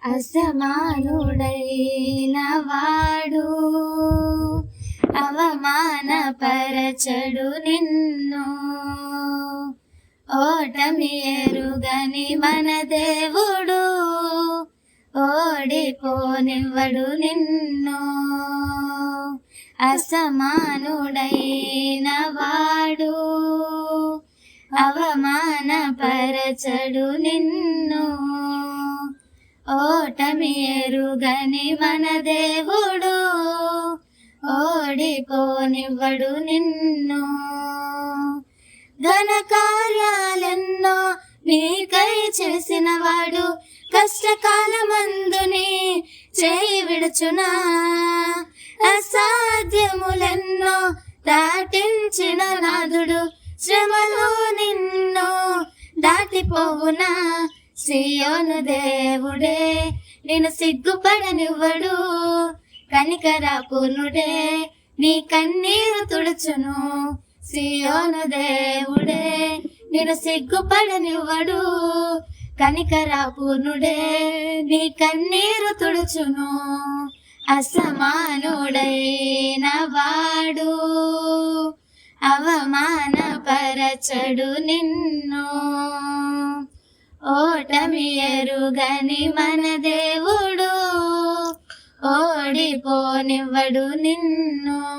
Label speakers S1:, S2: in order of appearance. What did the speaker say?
S1: అసమానుడైన వాడు అవమానపరచడు నిన్ను. ఓటమి ఎరుగని మన దేవుడు ఓడిపోనివ్వడు నిన్ను. అసమానుడైన వాడు అవమానపరచడు నిన్ను. ఓటమి ఎరుగని మన దేవుడు ఓడిపోనివ్వడు నిన్ను. ఘన కార్యాలెన్నో నీకై చేసిన వాడు కష్టకాలమందుని చేయి విడుచునా. అసాధ్యములెన్నో దాటించిన నాథుడు శ్రమలో నిన్ను దాటిపోవునా. సియోను దేవుడే నిన్ను సిగ్గుపడనివ్వడు. కనికరపూర్ణుడే నీ కన్నీరు తుడుచును. సియోను దేవుడే నిన్ను సిగ్గుపడనివ్వడు. కనికరపూర్ణుడే నీ కన్నీరు తుడుచును. అసమానుడైన వాడు అవమానపరచడు నిన్ను. ఓటమి ఎరుగని మన దేవుడు ఓడిపోనివ్వడు నిన్ను.